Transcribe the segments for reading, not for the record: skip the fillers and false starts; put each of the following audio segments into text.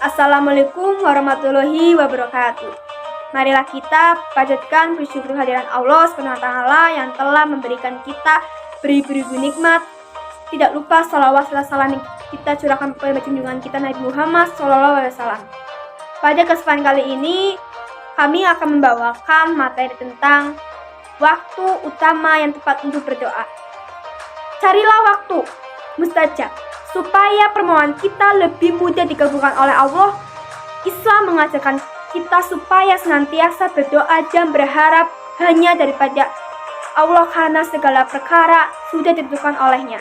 Assalamualaikum warahmatullahi wabarakatuh. Marilah kita panjatkan puji syukur hadirat Allah SWT yang telah memberikan kita beribu-ribu nikmat. Tidak lupa salawat serta salam yang kita curahkan kepada junjungan kita Nabi Muhammad SAW. Pada kesempatan kali ini, kami akan membawakan materi tentang waktu utama yang tepat untuk berdoa. Carilah waktu mustajab supaya permohonan kita lebih mudah dikabulkan oleh Allah. Islam mengajarkan kita supaya senantiasa berdoa dan berharap hanya daripada Allah karena segala perkara sudah ditentukan olehnya.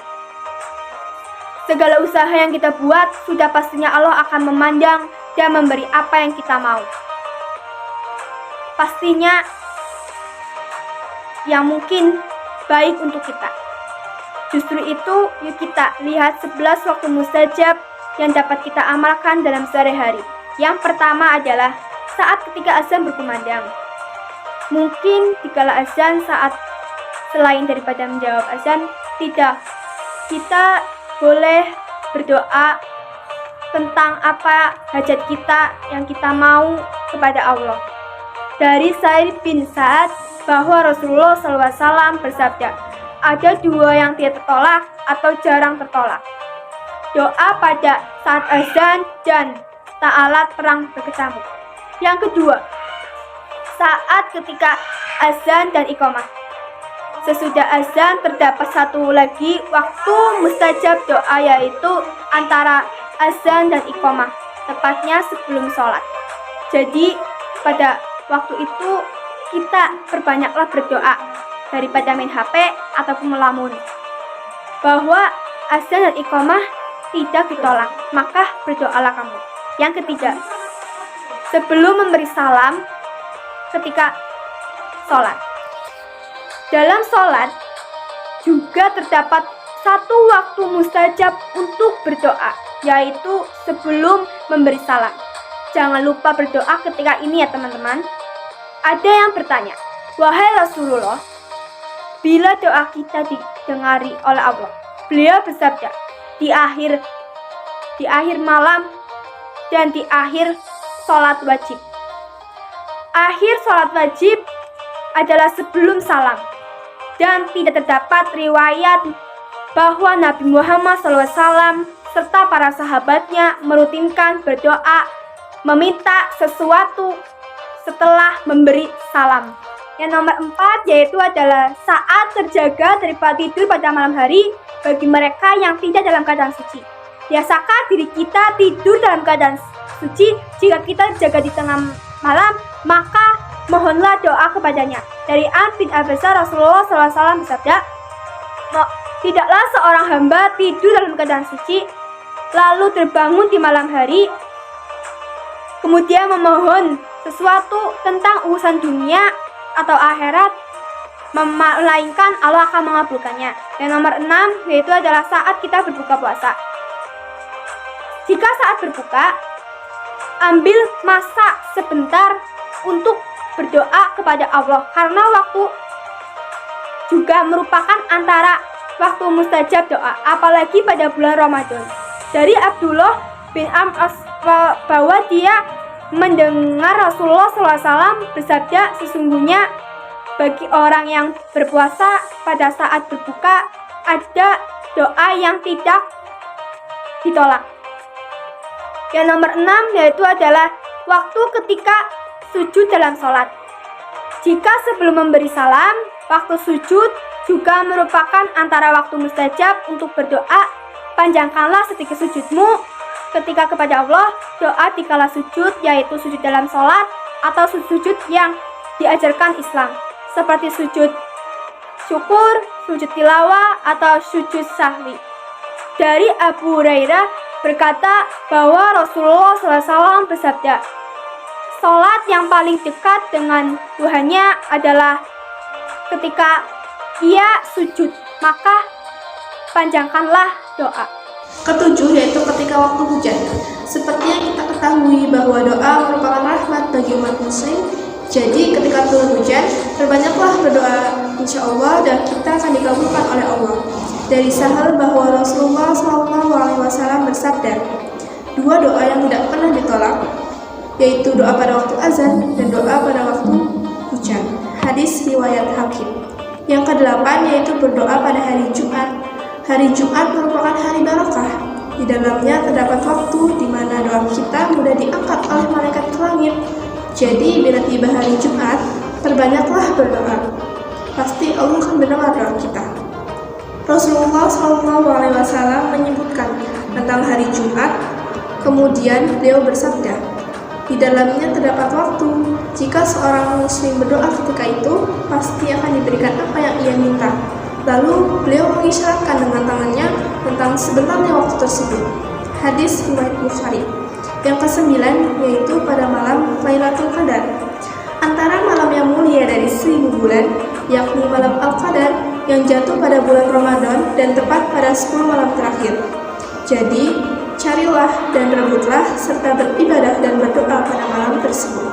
Segala usaha yang kita buat sudah pastinya Allah akan memandang dan memberi apa yang kita mau. Pastinya yang mungkin baik untuk kita. Justru itu, yuk kita lihat 11 waktu mustajab yang dapat kita amalkan dalam sehari-hari. Yang pertama adalah saat ketika azan berkumandang. Mungkin dikala azan saat selain daripada menjawab azan, tidak. Kita boleh berdoa tentang apa hajat kita yang kita mau kepada Allah. Dari Sa'id bin Sa'ad bahwa Rasulullah SAW bersabda, ada dua yang tidak tertolak atau jarang tertolak. Doa pada saat azan dan ta'alat perang berkecamuk. Yang kedua, saat ketika azan dan iqamah. Sesudah azan terdapat satu lagi waktu mustajab doa, yaitu antara azan dan iqamah, tepatnya sebelum sholat. Jadi pada waktu itu kita perbanyaklah berdoa daripada main HP ataupun melamun. Bahwa azan dan iqamah tidak ditolak, maka berdoalah kamu. Yang ketiga, sebelum memberi salam ketika sholat. Dalam sholat juga terdapat satu waktu mustajab untuk berdoa, yaitu sebelum memberi salam. Jangan lupa berdoa ketika ini ya teman-teman. Ada yang bertanya, wahai Rasulullah, bila doa kita didengari oleh Allah? Beliau bersabda, di akhir malam dan di akhir sholat wajib. Akhir sholat wajib adalah sebelum salam, dan tidak terdapat riwayat bahwa Nabi Muhammad SAW serta para sahabatnya merutinkan berdoa meminta sesuatu setelah memberi salam. Yang nomor 4 yaitu adalah saat terjaga daripada tidur pada malam hari bagi mereka yang tidak dalam keadaan suci. Biasakan diri kita tidur dalam keadaan suci. Jika kita jaga di tengah malam, maka mohonlah doa kepadanya. Dari An bin Abbasah, Rasulullah SAW bersabda, tidaklah seorang hamba tidur dalam keadaan suci, lalu terbangun di malam hari, kemudian memohon sesuatu tentang urusan dunia atau akhirat, melainkan Allah akan mengabulkannya. Yang nomor 6 yaitu adalah saat kita berbuka puasa. Jika saat berbuka, ambil masa sebentar untuk berdoa kepada Allah, karena waktu juga merupakan antara waktu mustajab doa, apalagi pada bulan Ramadan. Dari Abdullah bin Amr bahwa dia mendengar Rasulullah SAW bersabda, sesungguhnya bagi orang yang berpuasa pada saat berbuka ada doa yang tidak ditolak. Yang nomor 6 yaitu adalah waktu ketika sujud dalam sholat. Jika sebelum memberi salam, waktu sujud juga merupakan antara waktu mustajab untuk berdoa. Panjangkanlah sedikit sujudmu ketika kepada Allah. Doa dikala sujud, yaitu sujud dalam sholat atau sujud yang diajarkan Islam, seperti sujud syukur, sujud tilawah, atau sujud sahwi. Dari Abu Hurairah berkata bahwa Rasulullah SAW bersabda, sholat yang paling dekat dengan Tuhannya adalah ketika ia sujud, maka panjangkanlah doa. Ketujuh yaitu ketika waktu hujan. Seperti yang kita ketahui bahwa doa merupakan rahmat bagi umat muslim. Jadi ketika turun hujan, perbanyaklah berdoa, insya Allah dan kita akan dikabulkan oleh Allah. Dari Sahal bahwa Rasulullah SAW bersabda, dua doa yang tidak pernah ditolak, yaitu doa pada waktu azan dan doa pada waktu hujan. Hadis riwayat Hakim. Yang kedelapan yaitu berdoa pada hari Jumat. Hari Jumat merupakan hari barokah. Di dalamnya terdapat waktu di mana doa kita mudah diangkat oleh malaikat ke langit. Jadi bila tiba hari Jumat, perbanyaklah berdoa. Pasti Allah akan mendengar doa kita. Rasulullah SAW menyebutkan tentang hari Jumat. Kemudian beliau bersabda, di dalamnya terdapat waktu. Jika seorang muslim berdoa ketika itu, pasti akan diberikan apa yang ia minta. Lalu beliau mengisyaratkan dengan tangannya tentang sebenarnya waktu tersebut. Hadis riwayat Bukhari. Yang kesembilan yaitu pada malam Lailatul Qadar. Antara malam yang mulia dari 1000 bulan, yakni malam Al-Qadar yang jatuh pada bulan Ramadan dan tepat pada 10 malam terakhir. Jadi, carilah dan rebutlah serta beribadah dan berdoa pada malam tersebut.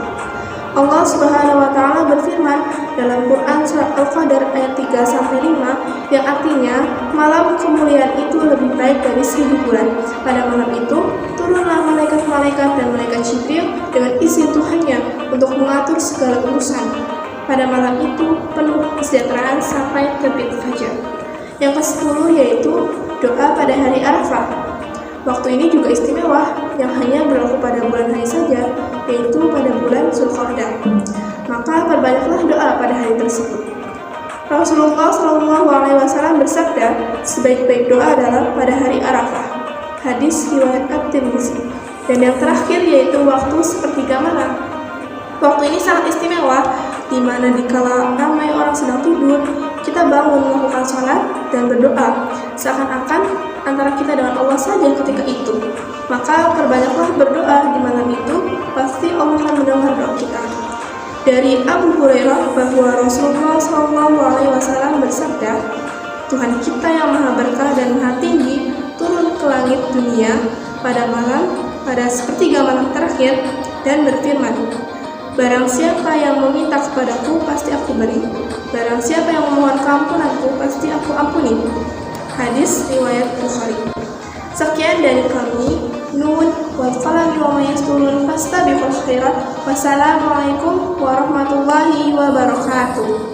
Allah Subhanahu wa taala berfirman dalam Quran surat Al-Qadar ayat 3-5 yang artinya malam kemuliaan itu lebih baik dari 1000 bulan. Pada malam itu turunlah malaikat-malaikat dan malaikat Jibril dengan izin Tuhannya untuk mengatur segala urusan. Pada malam itu penuh kesejahteraan sampai terbit fajar. Yang ke-10 yaitu doa pada hari Arafah. Waktu ini juga istimewa yang hanya berlaku pada bulan hari saja, yaitu pada bulan Zulqa'dah. Maka perbanyaklah doa pada hari tersebut. Rasulullah SAW bersabda, sebaik-baik doa adalah pada hari Arafah. Hadis riwayat At-Tirmidzi. Dan yang terakhir yaitu waktu sepertiga malam. Waktu ini sangat istimewa, di mana dikala ramai orang sedang tidur, kita bangun melakukan sholat dan berdoa, seakan-akan antara kita dengan Allah saja ketika itu. Maka perbanyaklah berdoa di malam itu, pasti Allah akan mendengar doa kita. Dari Abu Hurairah bahwa Rasulullah SAW bersabda, Tuhan kita yang maha berkah dan maha tinggi turun ke langit dunia pada malam, pada sepertiga malam terakhir dan berfirman, barang siapa yang meminta kepadaku, pasti aku beri. Barang siapa yang memohon keampunanku, pasti aku ampuni. Hadis riwayat Bukhari. Sekian dari kami. Nun wal qalami wa ma yasturun fastabiqul khairat. Wassalamualaikum warahmatullahi wabarakatuh.